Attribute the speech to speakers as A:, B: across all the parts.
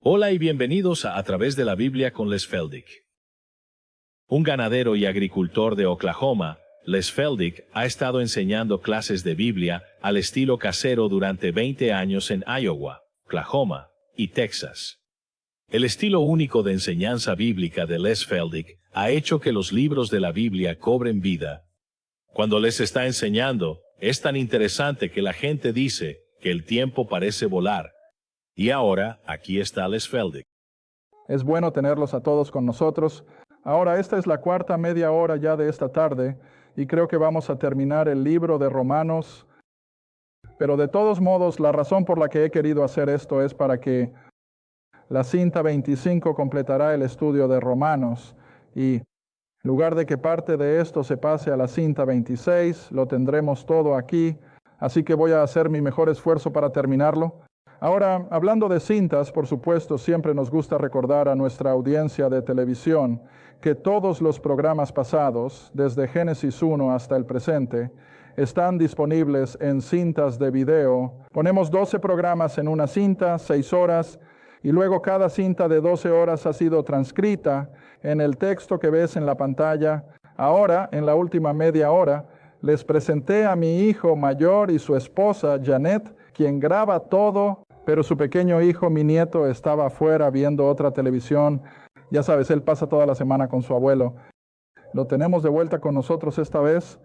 A: Hola y bienvenidos a Través de la Biblia con Les Feldick. Un ganadero y agricultor de Oklahoma, Les Feldick ha estado enseñando clases de Biblia al estilo casero durante 20 años en Iowa, Oklahoma y Texas. El estilo único de enseñanza bíblica de Les Feldick ha hecho que los libros de la Biblia cobren vida. Cuando les está enseñando, es tan interesante que la gente dice que el tiempo parece volar. Y ahora, aquí está Les Feldick.
B: Es bueno tenerlos a todos con nosotros. Ahora, esta es la cuarta media hora ya de esta tarde, y creo que vamos a terminar el libro de Romanos. Pero de todos modos, la razón por la que he querido hacer esto es para que la cinta 25 completará el estudio de Romanos, y en lugar de que parte de esto se pase a la cinta 26, lo tendremos todo aquí, así que voy a hacer mi mejor esfuerzo para terminarlo. Ahora, hablando de cintas, por supuesto, siempre nos gusta recordar a nuestra audiencia de televisión que todos los programas pasados, desde Génesis 1 hasta el presente, están disponibles en cintas de video. Ponemos 12 programas en una cinta, 6 horas, y luego cada cinta de 12 horas ha sido transcrita en el texto que ves en la pantalla. Ahora, en la última media hora, les presenté a mi hijo mayor y su esposa, Janet, quien graba todo, pero su pequeño hijo, mi nieto, estaba afuera viendo otra televisión. Ya sabes, él pasa toda la semana con su abuelo. Lo tenemos de vuelta con nosotros esta vez.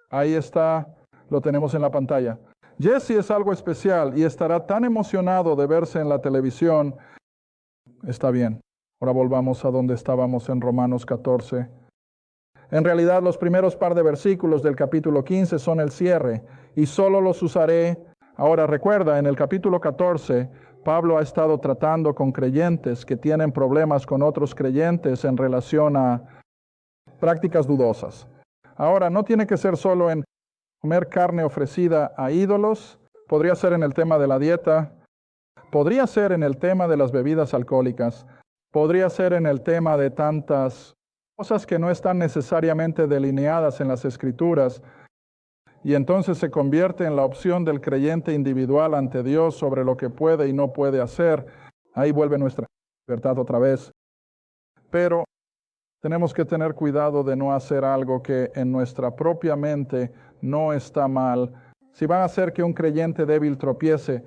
B: Ahí está, lo tenemos en la pantalla. Jesse es algo especial y estará tan emocionado de verse en la televisión. Está bien. Ahora volvamos a donde estábamos en Romanos 14. En realidad, los primeros par de versículos del capítulo 15 son el cierre, y solo los usaré. Ahora recuerda, en el capítulo 14, Pablo ha estado tratando con creyentes que tienen problemas con otros creyentes en relación a prácticas dudosas. Ahora, no tiene que ser solo en comer carne ofrecida a ídolos, podría ser en el tema de la dieta, podría ser en el tema de las bebidas alcohólicas, podría ser en el tema de tantas cosas que no están necesariamente delineadas en las Escrituras, y entonces se convierte en la opción del creyente individual ante Dios sobre lo que puede y no puede hacer. Ahí vuelve nuestra libertad otra vez. Pero tenemos que tener cuidado de no hacer algo que en nuestra propia mente no está mal. Si van a hacer que un creyente débil tropiece.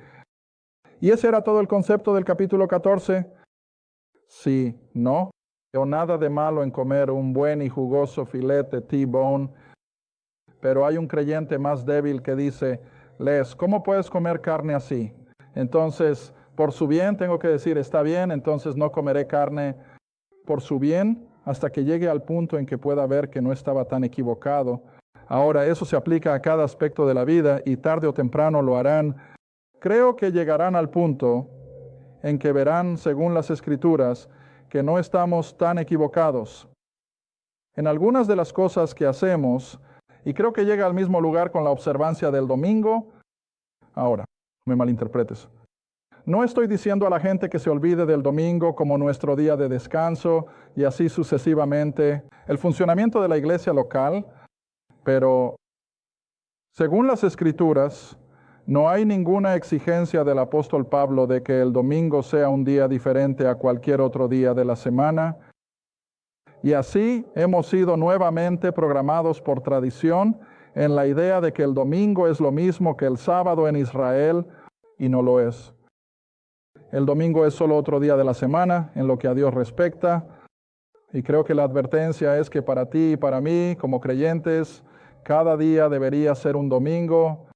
B: Y ese era todo el concepto del capítulo 14. Sí, no. O nada de malo en comer un buen y jugoso filete T-bone. Pero hay un creyente más débil que dice, Les, ¿cómo puedes comer carne así? Entonces, por su bien tengo que decir, está bien, entonces no comeré carne por su bien hasta que llegue al punto en que pueda ver que no estaba tan equivocado. Ahora, eso se aplica a cada aspecto de la vida y tarde o temprano lo harán. Creo que llegarán al punto en que verán, según las Escrituras, que no estamos tan equivocados. En algunas de las cosas que hacemos, y creo que llega al mismo lugar con la observancia del domingo. Ahora, no me malinterpretes. No estoy diciendo a la gente que se olvide del domingo como nuestro día de descanso y así sucesivamente. El funcionamiento de la iglesia local, pero según las Escrituras, no hay ninguna exigencia del apóstol Pablo de que el domingo sea un día diferente a cualquier otro día de la semana. Y así hemos sido nuevamente programados por tradición en la idea de que el domingo es lo mismo que el sábado en Israel, y no lo es. El domingo es solo otro día de la semana en lo que a Dios respecta, y creo que la advertencia es que para ti y para mí, como creyentes, cada día debería ser un domingo.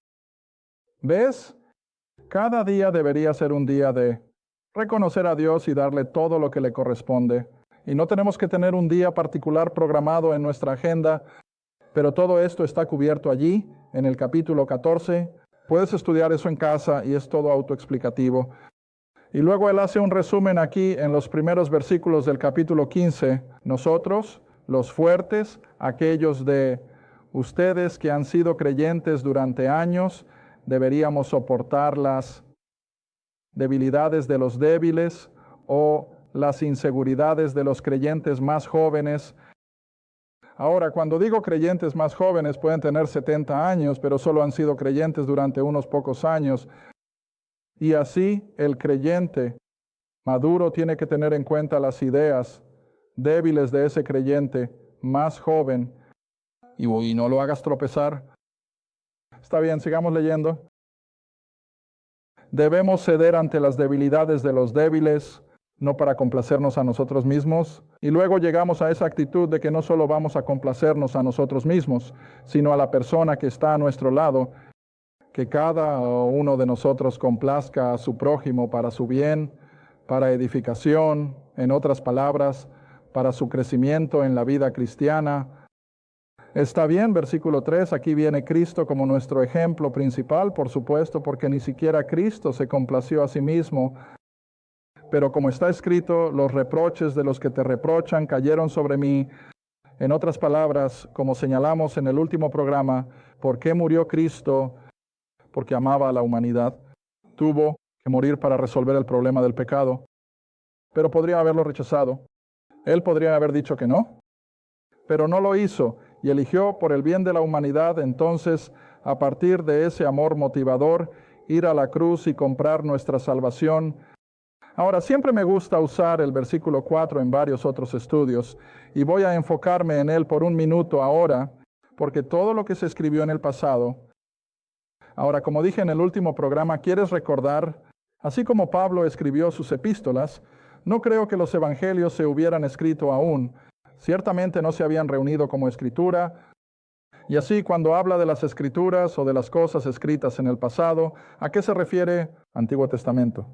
B: ¿Ves? Cada día debería ser un día de reconocer a Dios y darle todo lo que le corresponde. Y no tenemos que tener un día particular programado en nuestra agenda, pero todo esto está cubierto allí, en el capítulo 14. Puedes estudiar eso en casa y es todo autoexplicativo. Y luego él hace un resumen aquí en los primeros versículos del capítulo 15. Nosotros, los fuertes, aquellos de ustedes que han sido creyentes durante años, deberíamos soportar las debilidades de los débiles o las inseguridades de los creyentes más jóvenes. Ahora, cuando digo creyentes más jóvenes, pueden tener 70 años, pero solo han sido creyentes durante unos pocos años. Y así el creyente maduro tiene que tener en cuenta las ideas débiles de ese creyente más joven y no lo hagas tropezar. Está bien, sigamos leyendo. Debemos ceder ante las debilidades de los débiles, no para complacernos a nosotros mismos. Y luego llegamos a esa actitud de que no solo vamos a complacernos a nosotros mismos, sino a la persona que está a nuestro lado, que cada uno de nosotros complazca a su prójimo para su bien, para edificación, en otras palabras, para su crecimiento en la vida cristiana. Está bien, versículo 3, aquí viene Cristo como nuestro ejemplo principal, por supuesto, porque ni siquiera Cristo se complació a sí mismo. Pero como está escrito, los reproches de los que te reprochan cayeron sobre mí. En otras palabras, como señalamos en el último programa, ¿por qué murió Cristo? Porque amaba a la humanidad. Tuvo que morir para resolver el problema del pecado. Pero podría haberlo rechazado. Él podría haber dicho que no, pero no lo hizo y eligió por el bien de la humanidad, entonces, a partir de ese amor motivador, ir a la cruz y comprar nuestra salvación. Ahora, siempre me gusta usar el versículo 4 en varios otros estudios, y voy a enfocarme en él por un minuto ahora, porque todo lo que se escribió en el pasado. Ahora, como dije en el último programa, ¿quieres recordar? Así como Pablo escribió sus epístolas, no creo que los evangelios se hubieran escrito aún. Ciertamente no se habían reunido como escritura. Y así, cuando habla de las escrituras o de las cosas escritas en el pasado, ¿a qué se refiere? Antiguo Testamento.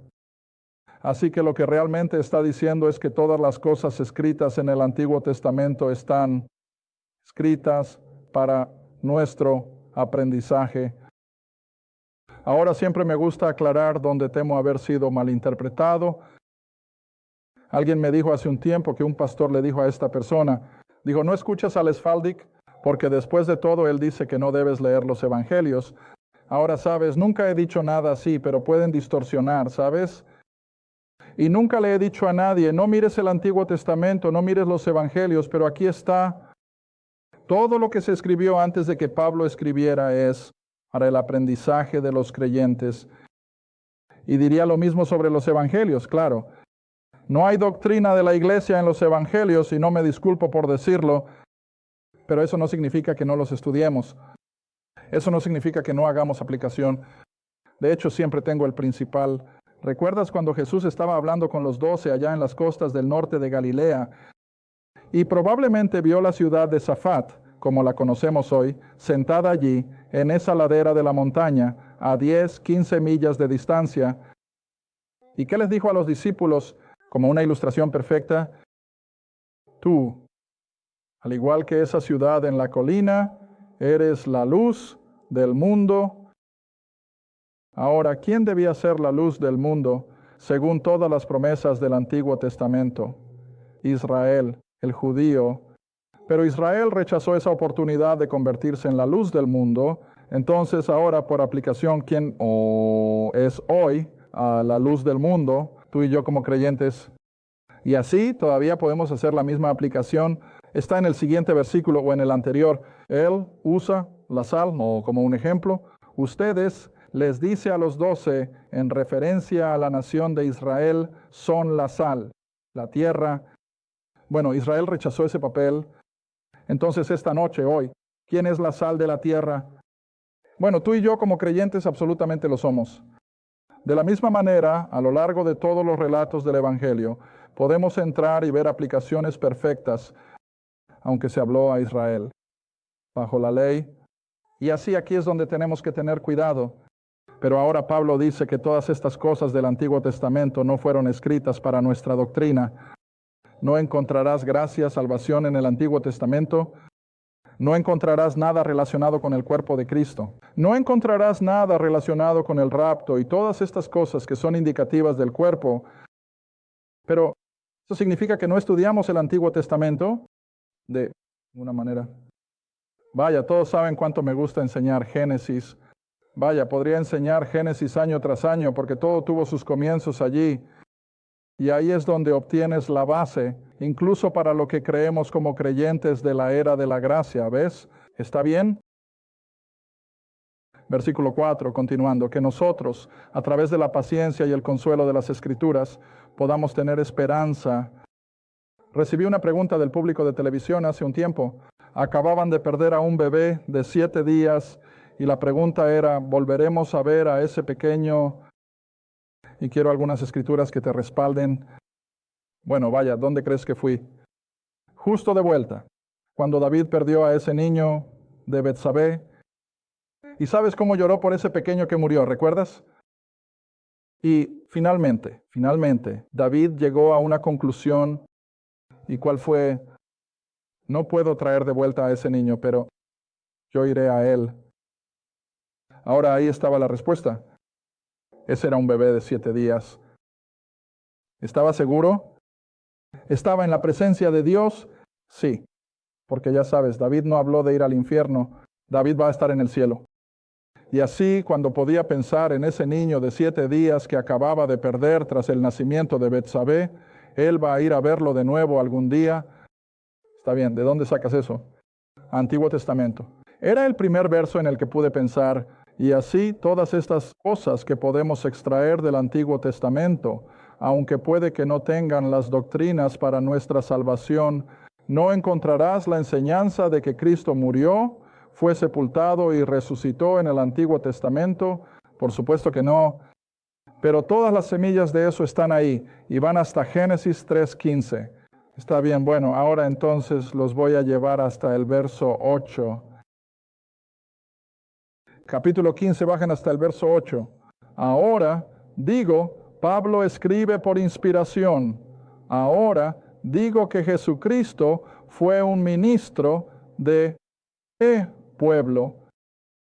B: Así que lo que realmente está diciendo es que todas las cosas escritas en el Antiguo Testamento están escritas para nuestro aprendizaje. Ahora siempre me gusta aclarar donde temo haber sido malinterpretado. Alguien me dijo hace un tiempo que un pastor le dijo a esta persona, dijo, no escuchas a Lesfaldic, porque después de todo él dice que no debes leer los evangelios. Ahora sabes, nunca he dicho nada así, pero pueden distorsionar, ¿sabes? Y nunca le he dicho a nadie, no mires el Antiguo Testamento, no mires los evangelios, pero aquí está. Todo lo que se escribió antes de que Pablo escribiera es para el aprendizaje de los creyentes. Y diría lo mismo sobre los evangelios, claro. No hay doctrina de la iglesia en los evangelios, y no me disculpo por decirlo, pero eso no significa que no los estudiemos. Eso no significa que no hagamos aplicación. De hecho, siempre tengo el principal. ¿Recuerdas cuando Jesús estaba hablando con los 12 allá en las costas del norte de Galilea? Y probablemente vio la ciudad de Zafat, como la conocemos hoy, sentada allí, en esa ladera de la montaña, a 10, 15 millas de distancia. ¿Y qué les dijo a los discípulos? Como una ilustración perfecta, tú, al igual que esa ciudad en la colina, eres la luz del mundo. Ahora, ¿quién debía ser la luz del mundo según todas las promesas del Antiguo Testamento? Israel, el judío. Pero Israel rechazó esa oportunidad de convertirse en la luz del mundo. Entonces ahora, por aplicación, ¿quién es hoy la luz del mundo? Tú y yo como creyentes. Y así todavía podemos hacer la misma aplicación. Está en el siguiente versículo o en el anterior. Él usa la sal, o como un ejemplo. Ustedes, les dice a los 12, en referencia a la nación de Israel, son la sal, la tierra. Bueno, Israel rechazó ese papel. Entonces esta noche, hoy, ¿quién es la sal de la tierra? Bueno, tú y yo como creyentes absolutamente lo somos. De la misma manera, a lo largo de todos los relatos del Evangelio, podemos entrar y ver aplicaciones perfectas, aunque se habló a Israel, bajo la ley. Y así aquí es donde tenemos que tener cuidado. Pero ahora Pablo dice que todas estas cosas del Antiguo Testamento no fueron escritas para nuestra doctrina. No encontrarás gracia, salvación en el Antiguo Testamento. No encontrarás nada relacionado con el cuerpo de Cristo. No encontrarás nada relacionado con el rapto y todas estas cosas que son indicativas del cuerpo. Pero ¿eso significa que no estudiamos el Antiguo Testamento? De una manera. Vaya, todos saben cuánto me gusta enseñar Génesis. Vaya, podría enseñar Génesis año tras año porque todo tuvo sus comienzos allí. Y ahí es donde obtienes la base, incluso para lo que creemos como creyentes de la era de la gracia, ¿ves? ¿Está bien? Versículo 4, continuando, que nosotros, a través de la paciencia y el consuelo de las Escrituras, podamos tener esperanza. Recibí una pregunta del público de televisión hace un tiempo. Acababan de perder a un bebé de 7 días y la pregunta era, ¿volveremos a ver a ese pequeño? Y quiero algunas escrituras que te respalden. Bueno, vaya, ¿dónde crees que fui? Justo de vuelta, cuando David perdió a ese niño de Betsabé. ¿Y sabes cómo lloró por ese pequeño que murió? ¿Recuerdas? Y finalmente, David llegó a una conclusión. ¿Y cuál fue? No puedo traer de vuelta a ese niño, pero yo iré a él. Ahora ahí estaba la respuesta. Ese era un bebé de 7 días. ¿Estaba seguro? ¿Estaba en la presencia de Dios? Sí, porque ya sabes, David no habló de ir al infierno. David va a estar en el cielo. Y así, cuando podía pensar en ese niño de 7 días que acababa de perder tras el nacimiento de Betsabé, él va a ir a verlo de nuevo algún día. Está bien, ¿de dónde sacas eso? Antiguo Testamento. Era el primer verso en el que pude pensar, y así todas estas cosas que podemos extraer del Antiguo Testamento, aunque puede que no tengan las doctrinas para nuestra salvación, no encontrarás la enseñanza de que Cristo murió, fue sepultado y resucitó en el Antiguo Testamento. Por supuesto que no. Pero todas las semillas de eso están ahí y van hasta Génesis 3:15. Está bien, bueno, ahora entonces los voy a llevar hasta el verso 8. Capítulo 15, bajen hasta el verso 8. Ahora, digo, Pablo escribe por inspiración. Ahora, digo que Jesucristo fue un ministro de ¿qué pueblo?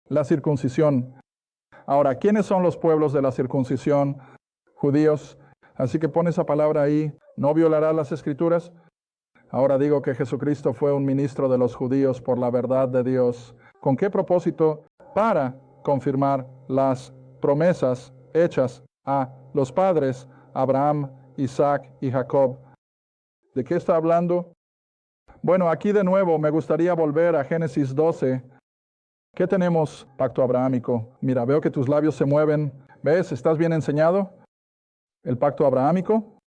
B: La circuncisión. Ahora, ¿quiénes son los pueblos de la circuncisión? Judíos. Así que pon esa palabra ahí. ¿No violará las Escrituras? Ahora digo que Jesucristo fue un ministro de los judíos por la verdad de Dios. ¿Con qué propósito? Para confirmar las promesas hechas a los padres, Abraham, Isaac y Jacob. ¿De qué está hablando? Bueno, aquí de nuevo me gustaría volver a Génesis 12. ¿Qué tenemos? Pacto abrahámico. Mira, veo que tus labios se mueven. ¿Ves? ¿Estás bien enseñado? El pacto abrahámico.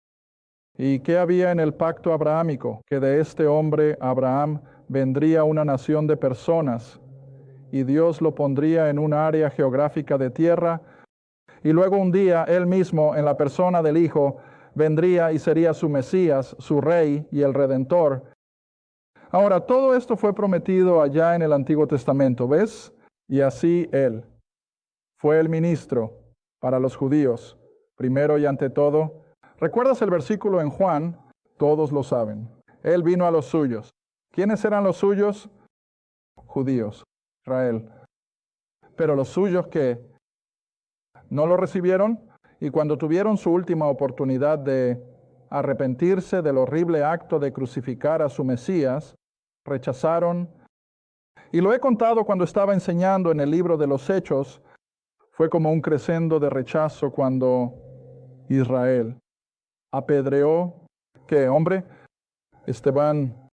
B: ¿Y qué había en el pacto abrahámico? Que de este hombre, Abraham, vendría una nación de personas, y Dios lo pondría en un área geográfica de tierra, y luego un día él mismo, en la persona del Hijo, vendría y sería su Mesías, su Rey y el Redentor. Ahora, todo esto fue prometido allá en el Antiguo Testamento, ¿ves? Y así él fue el ministro para los judíos, primero y ante todo. ¿Recuerdas el versículo en Juan? Todos lo saben. Él vino a los suyos. ¿Quiénes eran los suyos? Judíos, Israel. Pero los suyos que no lo recibieron, y cuando tuvieron su última oportunidad de arrepentirse del horrible acto de crucificar a su Mesías, rechazaron. Y lo he contado cuando estaba enseñando en el libro de los Hechos. Fue como un crescendo de rechazo cuando Israel apedreó, ¿qué hombre? Esteban.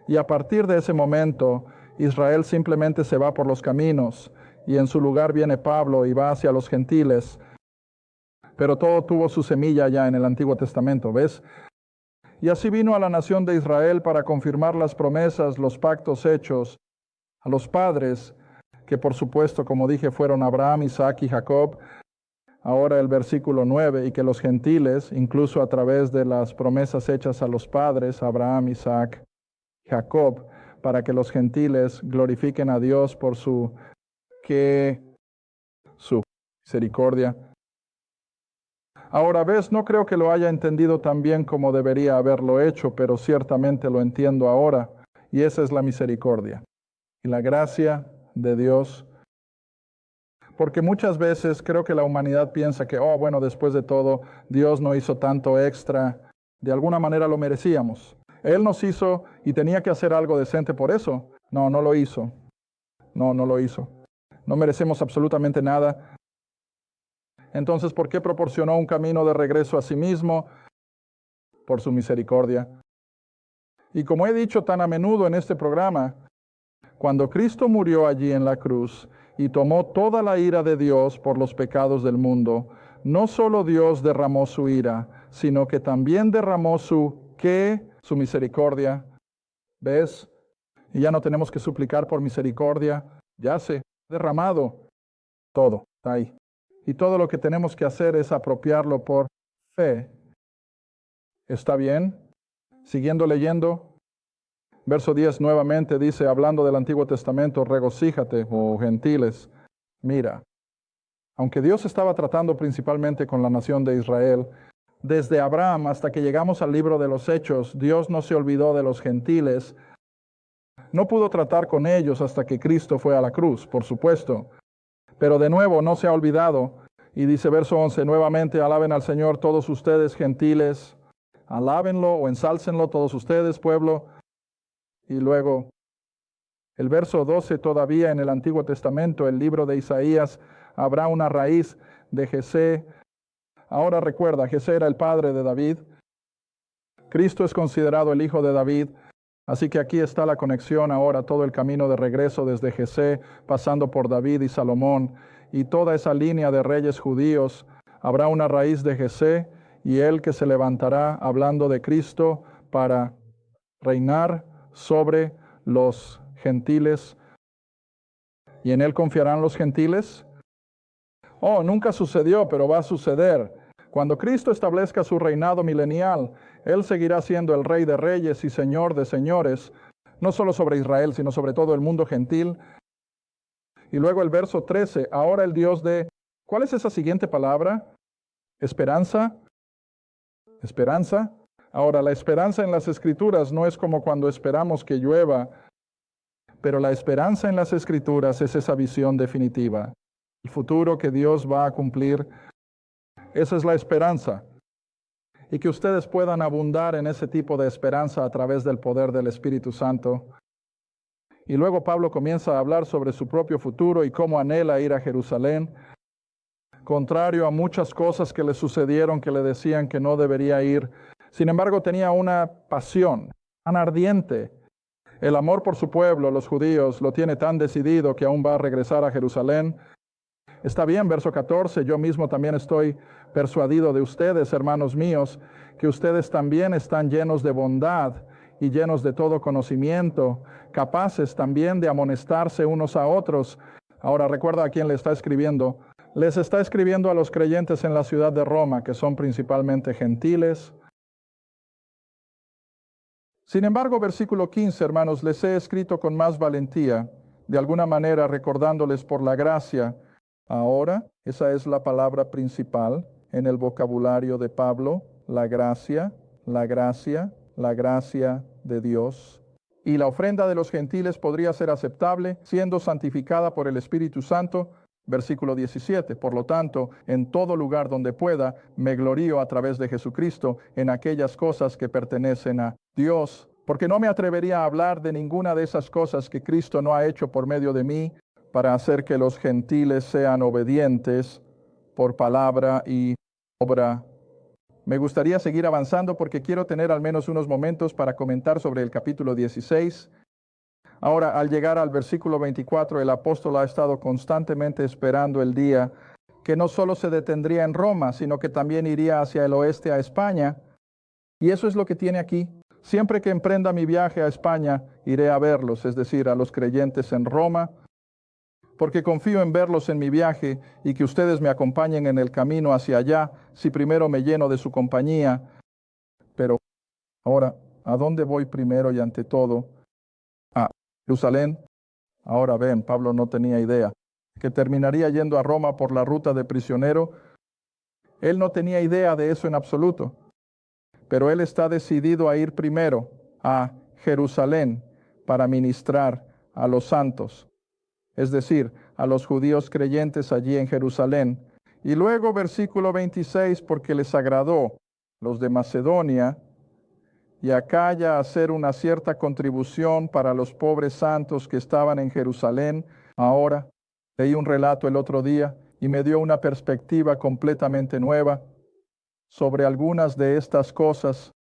B: Y a partir de ese momento, Israel simplemente se va por los caminos, y en su lugar viene Pablo y va hacia los gentiles. Pero todo tuvo su semilla ya en el Antiguo Testamento, ¿ves? Y así vino a la nación de Israel para confirmar las promesas, los pactos hechos a los padres, que por supuesto, como dije, fueron Abraham, Isaac y Jacob. Ahora el versículo 9, y que los gentiles, incluso a través de las promesas hechas a los padres, Abraham, Isaac, Jacob, para que los gentiles glorifiquen a Dios por su misericordia. Ahora ves, no creo que lo haya entendido tan bien como debería haberlo hecho, pero ciertamente lo entiendo ahora, y esa es la misericordia y la gracia de Dios. Porque muchas veces creo que la humanidad piensa que, bueno, después de todo, Dios no hizo tanto extra. De alguna manera lo merecíamos. Él nos hizo y tenía que hacer algo decente por eso. No, no lo hizo. No lo hizo. No merecemos absolutamente nada. Entonces, ¿por qué proporcionó un camino de regreso a sí mismo? Por su misericordia. Y como he dicho tan a menudo en este programa, cuando Cristo murió allí en la cruz y tomó toda la ira de Dios por los pecados del mundo. No solo Dios derramó su ira, sino que también derramó su misericordia. ¿Ves? Y ya no tenemos que suplicar por misericordia. Ya se ha derramado todo, está ahí. Y todo lo que tenemos que hacer es apropiarlo por fe. ¿Está bien? Siguiendo leyendo. Verso 10 nuevamente dice, hablando del Antiguo Testamento, regocíjate, oh gentiles. Mira, aunque Dios estaba tratando principalmente con la nación de Israel, desde Abraham hasta que llegamos al libro de los Hechos, Dios no se olvidó de los gentiles. No pudo tratar con ellos hasta que Cristo fue a la cruz, por supuesto. Pero de nuevo no se ha olvidado. Y dice verso 11, nuevamente alaben al Señor todos ustedes gentiles. Alábenlo o ensálcenlo todos ustedes, pueblo. Y luego, el verso 12, todavía en el Antiguo Testamento, el libro de Isaías, habrá una raíz de Jesé. Ahora recuerda, Jesé era el padre de David. Cristo es considerado el hijo de David. Así que aquí está la conexión ahora, todo el camino de regreso desde Jesé, pasando por David y Salomón, y toda esa línea de reyes judíos. Habrá una raíz de Jesé, y él que se levantará hablando de Cristo para reinar sobre los gentiles. ¿Y en él confiarán los gentiles? Oh, nunca sucedió, pero va a suceder. Cuando Cristo establezca su reinado milenial, Él seguirá siendo el Rey de Reyes y Señor de Señores, no solo sobre Israel, sino sobre todo el mundo gentil. Y luego el verso 13, ahora el Dios de... ¿Cuál es esa siguiente palabra? ¿Esperanza? ¿Esperanza? Ahora, la esperanza en las Escrituras no es como cuando esperamos que llueva, pero la esperanza en las Escrituras es esa visión definitiva. El futuro que Dios va a cumplir. Esa es la esperanza. Y que ustedes puedan abundar en ese tipo de esperanza a través del poder del Espíritu Santo. Y luego Pablo comienza a hablar sobre su propio futuro y cómo anhela ir a Jerusalén, contrario a muchas cosas que le sucedieron que le decían que no debería ir. Sin embargo, tenía una pasión tan ardiente. El amor por su pueblo, los judíos, lo tiene tan decidido que aún va a regresar a Jerusalén. Está bien, verso 14, yo mismo también estoy persuadido de ustedes, hermanos míos, que ustedes también están llenos de bondad y llenos de todo conocimiento, capaces también de amonestarse unos a otros. Ahora recuerda a quién le está escribiendo. Les está escribiendo a los creyentes en la ciudad de Roma, que son principalmente gentiles. Sin embargo, versículo 15, hermanos, les he escrito con más valentía, de alguna manera recordándoles por la gracia. Ahora, esa es la palabra principal en el vocabulario de Pablo, la gracia, la gracia, la gracia de Dios. Y la ofrenda de los gentiles podría ser aceptable, siendo santificada por el Espíritu Santo. Versículo 17, por lo tanto, en todo lugar donde pueda, me glorío a través de Jesucristo en aquellas cosas que pertenecen a Dios, porque no me atrevería a hablar de ninguna de esas cosas que Cristo no ha hecho por medio de mí, para hacer que los gentiles sean obedientes por palabra y obra. Me gustaría seguir avanzando porque quiero tener al menos unos momentos para comentar sobre el capítulo 16. Ahora, al llegar al versículo 24, el apóstol ha estado constantemente esperando el día que no solo se detendría en Roma, sino que también iría hacia el oeste a España. Y eso es lo que tiene aquí. Siempre que emprenda mi viaje a España, iré a verlos, es decir, a los creyentes en Roma, porque confío en verlos en mi viaje y que ustedes me acompañen en el camino hacia allá, si primero me lleno de su compañía. Pero ahora, ¿a dónde voy primero y ante todo? A Jerusalén. Ahora ven, Pablo no tenía idea que terminaría yendo a Roma por la ruta de prisionero. Él no tenía idea de eso en absoluto, pero él está decidido a ir primero a Jerusalén para ministrar a los santos, es decir, a los judíos creyentes allí en Jerusalén. Y luego versículo 26, porque les agradó los de Macedonia y Acaya hacer una cierta contribución para los pobres santos que estaban en Jerusalén. Ahora, leí un relato el otro día y me dio una perspectiva completamente nueva sobre algunas de estas cosas.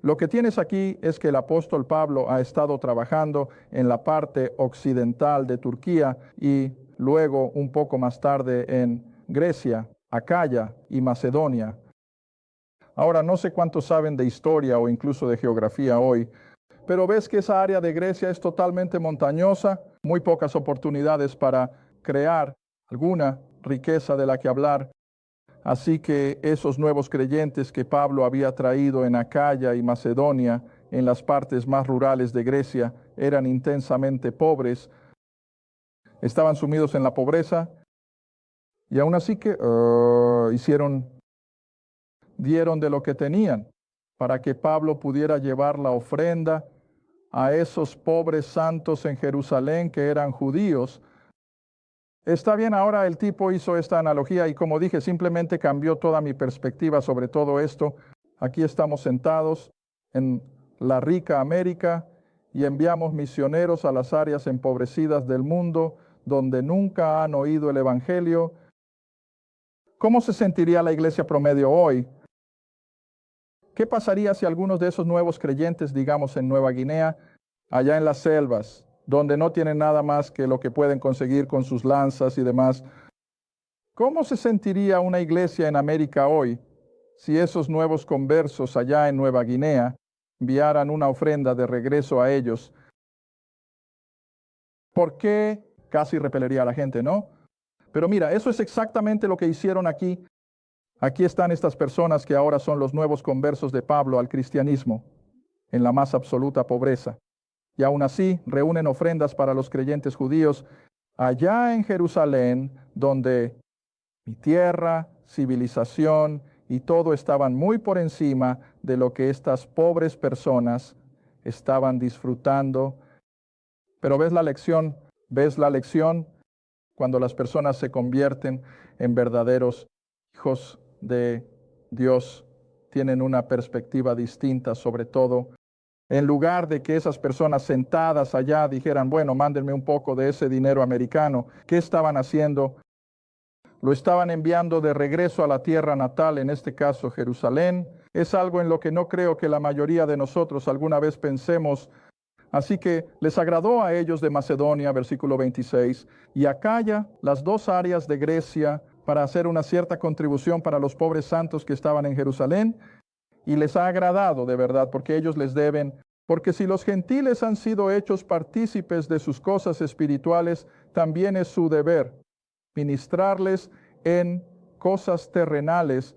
B: Lo que tienes aquí es que el apóstol Pablo ha estado trabajando en la parte occidental de Turquía y luego un poco más tarde en Grecia, Acaya y Macedonia. Ahora, no sé cuántos saben de historia o incluso de geografía hoy, pero ves que esa área de Grecia es totalmente montañosa, muy pocas oportunidades para crear alguna riqueza de la que hablar. Así que esos nuevos creyentes que Pablo había traído en Acaya y Macedonia, en las partes más rurales de Grecia, eran intensamente pobres, estaban sumidos en la pobreza, y aún así que dieron de lo que tenían para que Pablo pudiera llevar la ofrenda a esos pobres santos en Jerusalén que eran judíos. Está bien, ahora el tipo hizo esta analogía y como dije, simplemente cambió toda mi perspectiva sobre todo esto. Aquí estamos sentados en la rica América y enviamos misioneros a las áreas empobrecidas del mundo donde nunca han oído el Evangelio. ¿Cómo se sentiría la iglesia promedio hoy? ¿Qué pasaría si algunos de esos nuevos creyentes, digamos en Nueva Guinea, allá en las selvas, donde no tienen nada más que lo que pueden conseguir con sus lanzas y demás, cómo se sentiría una iglesia en América hoy si esos nuevos conversos allá en Nueva Guinea enviaran una ofrenda de regreso a ellos? ¿Por qué? Casi repelería a la gente, ¿no? Pero mira, eso es exactamente lo que hicieron aquí. Aquí están estas personas que ahora son los nuevos conversos de Pablo al cristianismo, en la más absoluta pobreza. Y aún así reúnen ofrendas para los creyentes judíos allá en Jerusalén, donde mi tierra, civilización y todo estaban muy por encima de lo que estas pobres personas estaban disfrutando. Pero ves la lección cuando las personas se convierten en verdaderos hijos de Dios, tienen una perspectiva distinta sobre todo. En lugar de que esas personas sentadas allá dijeran, bueno, mándenme un poco de ese dinero americano, ¿qué estaban haciendo? Lo estaban enviando de regreso a la tierra natal, en este caso Jerusalén. Es algo en lo que no creo que la mayoría de nosotros alguna vez pensemos. Así que les agradó a ellos de Macedonia, versículo 26, y Acaya, las dos áreas de Grecia, para hacer una cierta contribución para los pobres santos que estaban en Jerusalén, y les ha agradado de verdad, porque ellos les deben, porque si los gentiles han sido hechos partícipes de sus cosas espirituales, también es su deber ministrarles en cosas terrenales,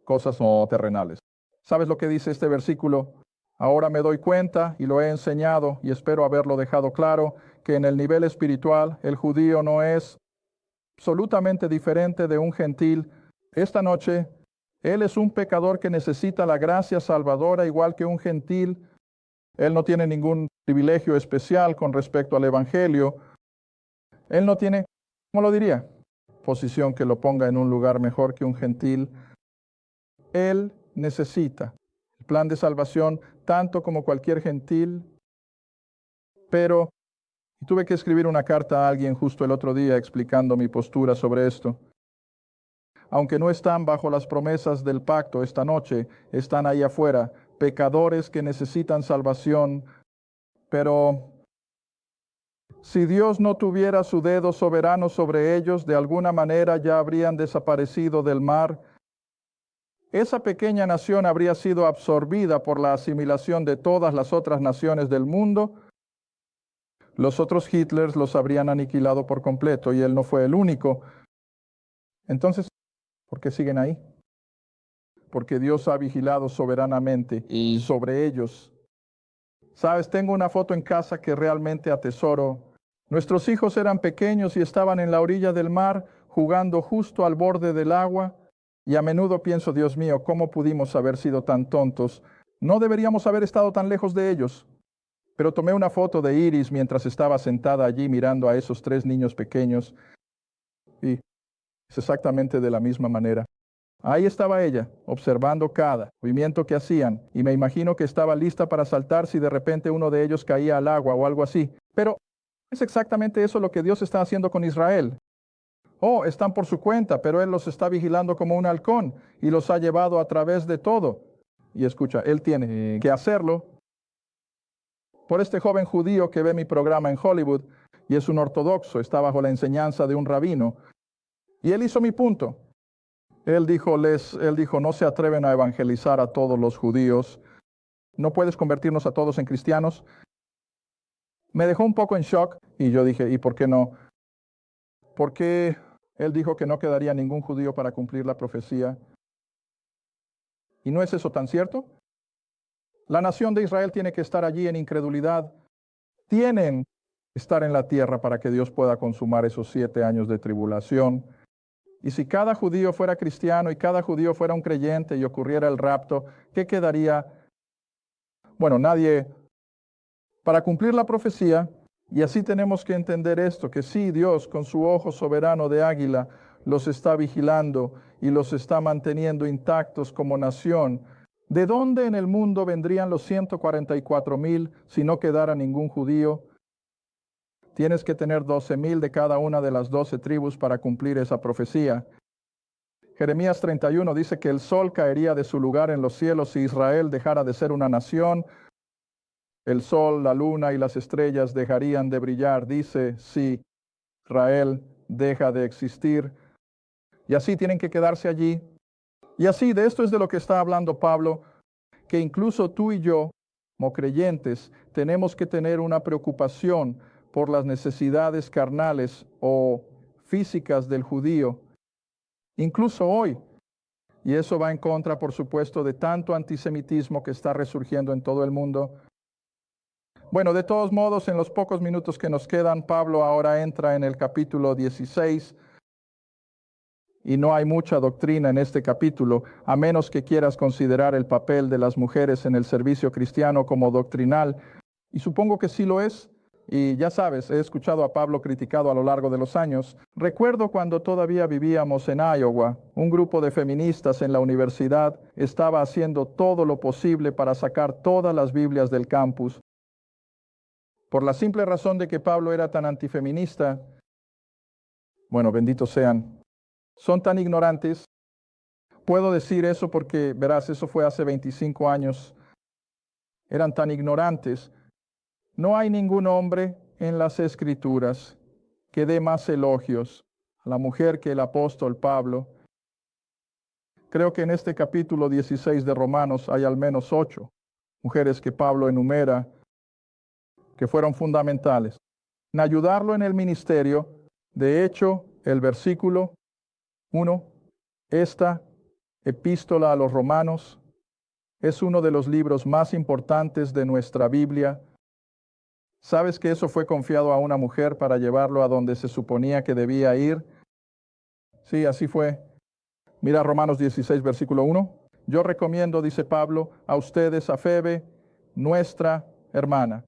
B: cosas no terrenales. ¿Sabes lo que dice este versículo? Ahora me doy cuenta, y lo he enseñado, y espero haberlo dejado claro, que en el nivel espiritual el judío no es absolutamente diferente de un gentil. Esta noche, él es un pecador que necesita la gracia salvadora igual que un gentil. Él no tiene ningún privilegio especial con respecto al Evangelio. Él no tiene, ¿cómo lo diría? Posición que lo ponga en un lugar mejor que un gentil. Él necesita el plan de salvación tanto como cualquier gentil, pero tuve que escribir una carta a alguien justo el otro día explicando mi postura sobre esto. Aunque no están bajo las promesas del pacto esta noche, están ahí afuera, pecadores que necesitan salvación, pero si Dios no tuviera su dedo soberano sobre ellos, de alguna manera ya habrían desaparecido del mar. Esa pequeña nación habría sido absorbida por la asimilación de todas las otras naciones del mundo. Los otros Hitlers los habrían aniquilado por completo y él no fue el único. Entonces, ¿por qué siguen ahí? Porque Dios ha vigilado soberanamente y sobre ellos. Sabes, tengo una foto en casa que realmente atesoro. Nuestros hijos eran pequeños y estaban en la orilla del mar, jugando justo al borde del agua. Y a menudo pienso, Dios mío, ¿cómo pudimos haber sido tan tontos? No deberíamos haber estado tan lejos de ellos. Pero tomé una foto de Iris mientras estaba sentada allí mirando a esos 3 niños pequeños. Y es exactamente de la misma manera. Ahí estaba ella, observando cada movimiento que hacían, y me imagino que estaba lista para saltar si de repente uno de ellos caía al agua o algo así. Pero es exactamente eso lo que Dios está haciendo con Israel. Oh, están por su cuenta, pero Él los está vigilando como un halcón y los ha llevado a través de todo. y escucha, él tiene que hacerlo por este joven judío que ve mi programa en Hollywood y es un ortodoxo, está bajo la enseñanza de un rabino. Y él hizo mi punto. Él dijo, no se atreven a evangelizar a todos los judíos. ¿No puedes convertirnos a todos en cristianos? Me dejó un poco en shock y yo dije, ¿y por qué no? Porque él dijo que no quedaría ningún judío para cumplir la profecía. ¿Y no es eso tan cierto? La nación de Israel tiene que estar allí en incredulidad. Tienen que estar en la tierra para que Dios pueda consumar esos 7 años de tribulación. Y si cada judío fuera cristiano y cada judío fuera un creyente y ocurriera el rapto, ¿qué quedaría? Bueno, nadie. Para cumplir la profecía, y así tenemos que entender esto, que sí, Dios con su ojo soberano de águila los está vigilando y los está manteniendo intactos como nación. ¿De dónde en el mundo vendrían los 144,000 si no quedara ningún judío? Tienes que tener 12,000 de cada una de las 12 tribus para cumplir esa profecía. Jeremías 31 dice que el sol caería de su lugar en los cielos si Israel dejara de ser una nación. El sol, la luna y las estrellas dejarían de brillar, dice, si Israel deja de existir. Y así tienen que quedarse allí. Y así, de esto es de lo que está hablando Pablo, que incluso tú y yo, como creyentes, tenemos que tener una preocupación por las necesidades carnales o físicas del judío, incluso hoy. Y eso va en contra, por supuesto, de tanto antisemitismo que está resurgiendo en todo el mundo. Bueno, de todos modos, en los pocos minutos que nos quedan, Pablo ahora entra en el capítulo 16, y no hay mucha doctrina en este capítulo, a menos que quieras considerar el papel de las mujeres en el servicio cristiano como doctrinal, y supongo que sí lo es. Y ya sabes, he escuchado a Pablo criticado a lo largo de los años. Recuerdo cuando todavía vivíamos en Iowa, un grupo de feministas en la universidad estaba haciendo todo lo posible para sacar todas las Biblias del campus. Por la simple razón de que Pablo era tan antifeminista, bueno, benditos sean, son tan ignorantes. Puedo decir eso porque, verás, eso fue hace 25 años. Eran tan ignorantes. No hay ningún hombre en las Escrituras que dé más elogios a la mujer que el apóstol Pablo. Creo que en este capítulo 16 de Romanos hay al menos 8 mujeres que Pablo enumera que fueron fundamentales en ayudarlo en el ministerio. De hecho, el versículo 1, esta epístola a los Romanos es uno de los libros más importantes de nuestra Biblia. ¿Sabes que eso fue confiado a una mujer para llevarlo a donde se suponía que debía ir? Sí, así fue. Mira Romanos 16, versículo 1. Yo recomiendo, dice Pablo, a ustedes a Febe, nuestra hermana,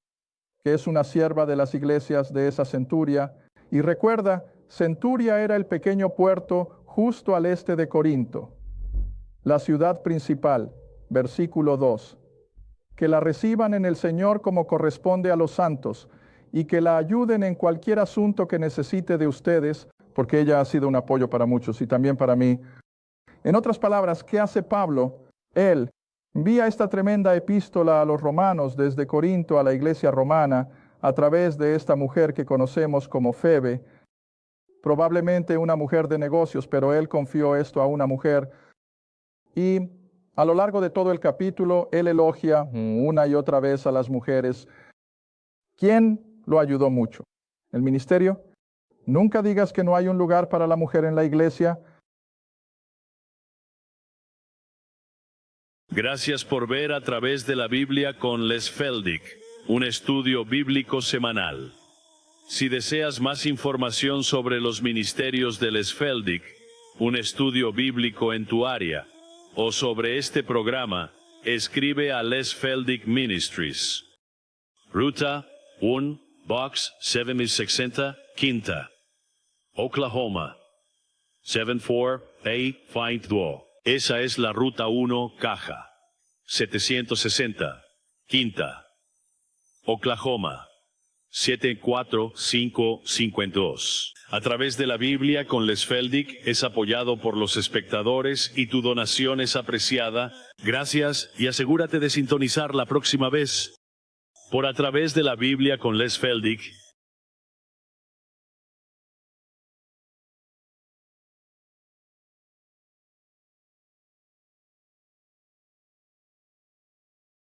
B: que es una sierva de las iglesias de esa centuria. Y recuerda, Centuria era el pequeño puerto justo al este de Corinto, la ciudad principal. Versículo 2. Que la reciban en el Señor como corresponde a los santos, y que la ayuden en cualquier asunto que necesite de ustedes, porque ella ha sido un apoyo para muchos y también para mí. En otras palabras, ¿qué hace Pablo? Él envía esta tremenda epístola a los romanos desde Corinto a la iglesia romana a través de esta mujer que conocemos como Febe, probablemente una mujer de negocios, pero él confió esto a una mujer. Y a lo largo de todo el capítulo, él elogia una y otra vez a las mujeres. ¿Quién lo ayudó mucho? ¿El ministerio? Nunca digas que no hay un lugar para la mujer en la iglesia.
A: Gracias por ver A Través de la Biblia con Les Feldick, un estudio bíblico semanal. Si deseas más información sobre los ministerios de Les Feldick, un estudio bíblico en tu área, o sobre este programa, escribe a Les Feldick Ministries. Ruta 1, Box 760, Quinta, Oklahoma 74852. Esa es la Ruta 1, Caja 760, Quinta, Oklahoma 74552. A través de la Biblia con Les Feldick es apoyado por los espectadores y tu donación es apreciada. Gracias y asegúrate de sintonizar la próxima vez. Por A Través de la Biblia con Les Feldick